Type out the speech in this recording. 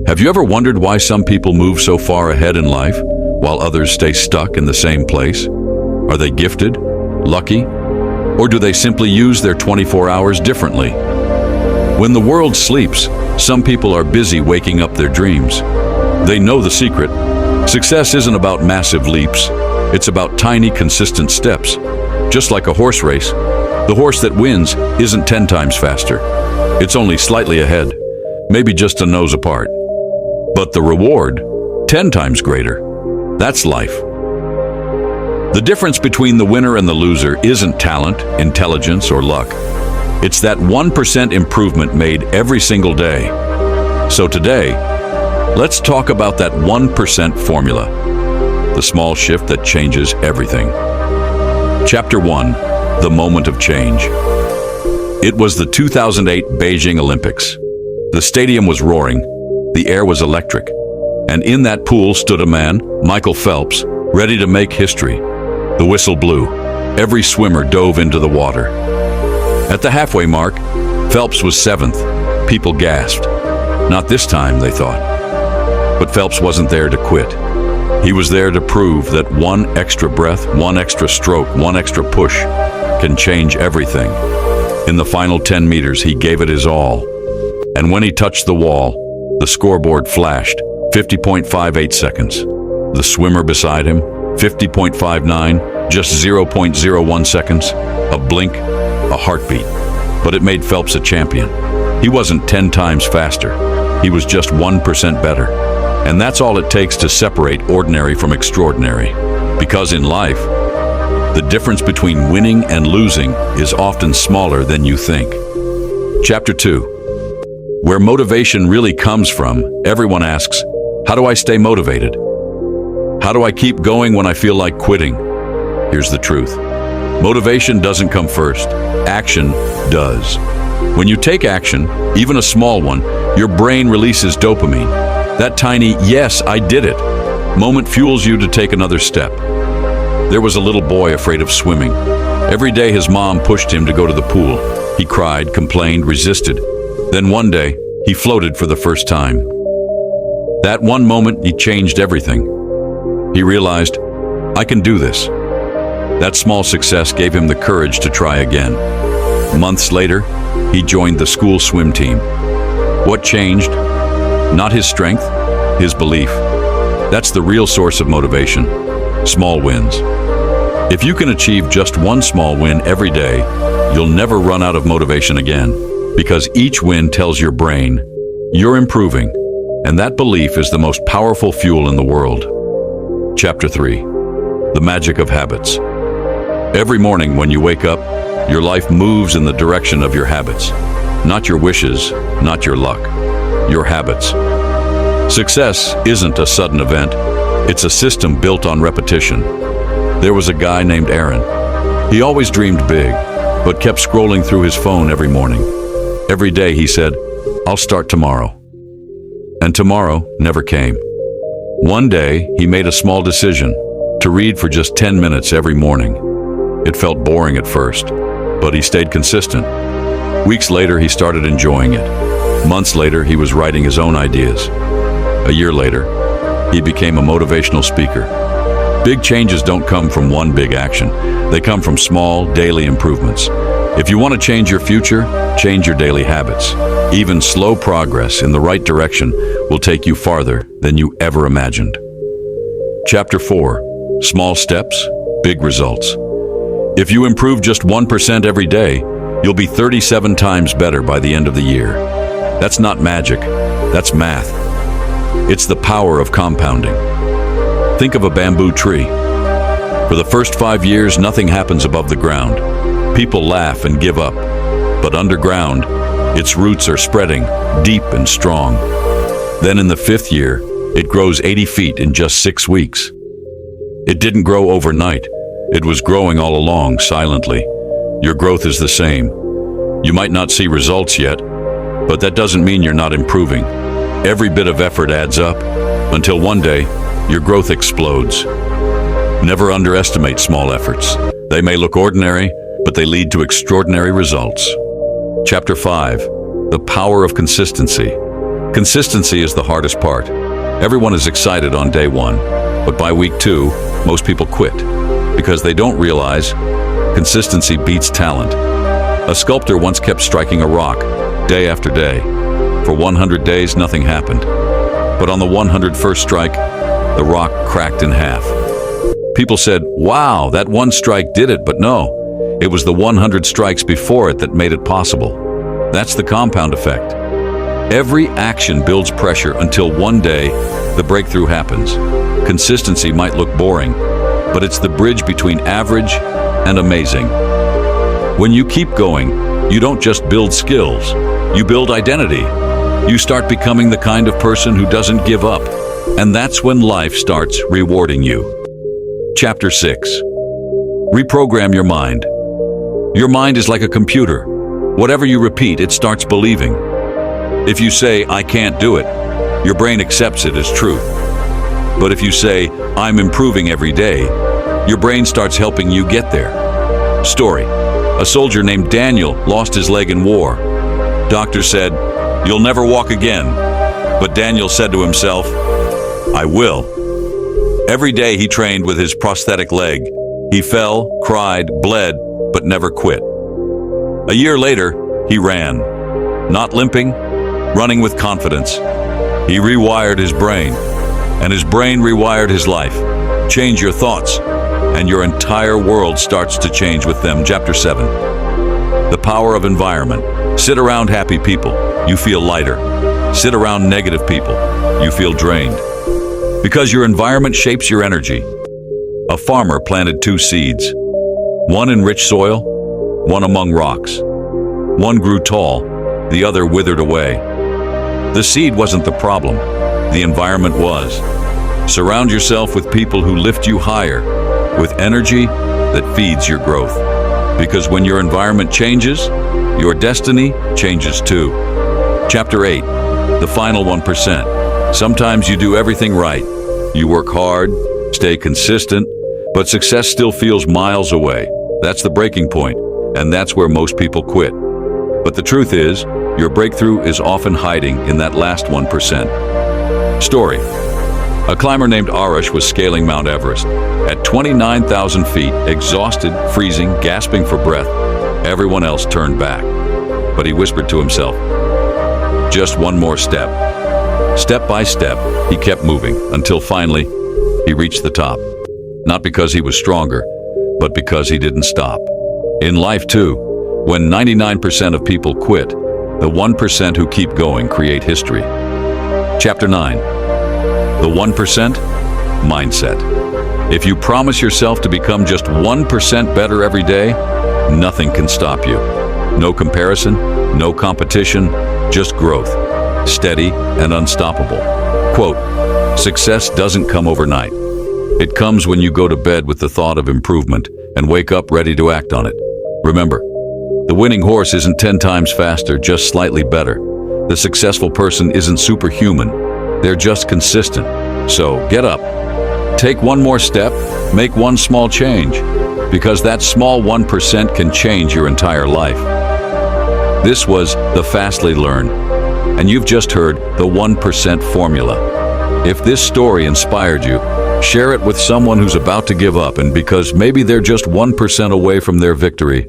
Have you ever wondered why some people move so far ahead in life, while others stay stuck in the same place? Are they gifted, lucky, or do they simply use their 24 hours differently? When the world sleeps, some people are busy waking up their dreams. They know the secret. Success isn't about massive leaps. It's about tiny, consistent steps. Just like a horse race, the horse that wins isn't 10 times faster. It's only slightly ahead, maybe just a nose apart. But the reward, 10 times greater. That's life. The difference between the winner and the loser isn't talent, intelligence, or luck. It's that 1% improvement made every single day. So today, let's talk about that 1% formula, the small shift that changes everything. Chapter 1, The Moment of Change. It was the 2008 Beijing Olympics. The stadium was roaring, the air was electric, and in that pool stood a man, Michael Phelps, ready to make history. The whistle blew. Every swimmer dove into the water. At the halfway mark, Phelps was 7th. People gasped. Not this time, they thought. But Phelps wasn't there to quit. He was there to prove that one extra breath, one extra stroke, one extra push can change everything. In the final 10 meters, he gave it his all. And when he touched the wall, the scoreboard flashed, 50.58 seconds. The swimmer beside him, 50.59, just 0.01 seconds, a blink, a heartbeat. But it made Phelps a champion. He wasn't 10 times faster. He was just 1% better. And that's all it takes to separate ordinary from extraordinary. Because in life, the difference between winning and losing is often smaller than you think. Chapter 2. Where motivation really comes from, everyone asks, how do I stay motivated? How do I keep going when I feel like quitting? Here's the truth. Motivation doesn't come first. Action does. When you take action, even a small one, your brain releases dopamine. That tiny, yes, I did it, moment fuels you to take another step. There was a little boy afraid of swimming. Every day his mom pushed him to go to the pool. He cried, complained, resisted. Then one day, he floated for the first time. That one moment, he changed everything. He realized, I can do this. That small success gave him the courage to try again. Months later, he joined the school swim team. What changed? Not his strength, his belief. That's the real source of motivation. Small wins. If you can achieve just one small win every day, you'll never run out of motivation again, because each win tells your brain, you're improving, and that belief is the most powerful fuel in the world. Chapter 3. The Magic of Habits. Every morning when you wake up, your life moves in the direction of your habits. Not your wishes, not your luck, your habits. Success isn't a sudden event. It's a system built on repetition. There was a guy named Aaron. He always dreamed big, but kept scrolling through his phone every morning. Every day he said, I'll start tomorrow. And tomorrow never came. One day, he made a small decision to read for just 10 minutes every morning. It felt boring at first, but he stayed consistent. Weeks later, he started enjoying it. Months later, he was writing his own ideas. A year later, he became a motivational speaker. Big changes don't come from one big action. They come from small, daily improvements. If you want to change your future, change your daily habits. Even slow progress in the right direction will take you farther than you ever imagined. Chapter 4. Small steps, big results. If you improve just 1% every day, you'll be 37 times better by the end of the year. That's not magic, that's math. It's the power of compounding. Think of a bamboo tree. For the first 5 years, nothing happens above the ground. People laugh and give up. But underground, its roots are spreading, deep and strong. Then in the 5th year, it grows 80 feet in just 6 weeks. It didn't grow overnight. It was growing all along, silently. Your growth is the same. You might not see results yet, but that doesn't mean you're not improving. Every bit of effort adds up, until one day, your growth explodes. Never underestimate small efforts. They may look ordinary, but they lead to extraordinary results. Chapter 5. The Power of Consistency. Consistency is the hardest part. Everyone is excited on day 1, but by week 2, most people quit because they don't realize consistency beats talent. A sculptor once kept striking a rock day after day. For 100 days, nothing happened. But on the 101st strike, the rock cracked in half. People said, "Wow, that one strike did it," but no, it was the 100 strikes before it that made it possible. That's the compound effect. Every action builds pressure until one day the breakthrough happens. Consistency might look boring, but it's the bridge between average and amazing. When you keep going, you don't just build skills, you build identity. You start becoming the kind of person who doesn't give up, and that's when life starts rewarding you. Chapter 6. Reprogram your mind. Your mind is like a computer. Whatever you repeat, it starts believing. If you say, "I can't do it," your brain accepts it as truth. But if you say, "I'm improving every day," your brain starts helping you get there. Story. A soldier named Daniel lost his leg in war. Doctors said, "You'll never walk again." But Daniel said to himself, "I will." Every day he trained with his prosthetic leg. He fell, cried, bled, but never quit. A year later, he ran. Not limping, running with confidence. He rewired his brain, and his brain rewired his life. Change your thoughts, and your entire world starts to change with them. Chapter 7. The power of environment. Sit around happy people, you feel lighter. Sit around negative people, you feel drained. Because your environment shapes your energy. A farmer planted 2 seeds, one in rich soil, one among rocks. One grew tall, the other withered away. The seed wasn't the problem, the environment was. Surround yourself with people who lift you higher, with energy that feeds your growth. Because when your environment changes, your destiny changes too. Chapter 8. The final 1%. Sometimes you do everything right. You work hard, stay consistent, but success still feels miles away. That's the breaking point, and that's where most people quit. But the truth is, your breakthrough is often hiding in that last 1%. Story. A climber named Arash was scaling Mount Everest. At 29,000 feet, exhausted, freezing, gasping for breath, everyone else turned back. But he whispered to himself, "Just one more step." Step by step, he kept moving until finally he reached the top. Not because he was stronger, but because he didn't stop. In life too, when 99% of people quit, the 1% who keep going create history. Chapter 9. The 1% mindset. If you promise yourself to become just 1% better every day, nothing can stop you. No comparison, no competition, just growth. Steady and unstoppable. Quote, "Success doesn't come overnight. It comes when you go to bed with the thought of improvement and wake up ready to act on it." Remember, the winning horse isn't 10 times faster, just slightly better. The successful person isn't superhuman. They're just consistent. So get up. Take one more step, make one small change, because that small 1% can change your entire life. This was the Fastly Learn, and you've just heard the 1% formula. If this story inspired you, share it with someone who's about to give up, and because maybe they're just 1% away from their victory.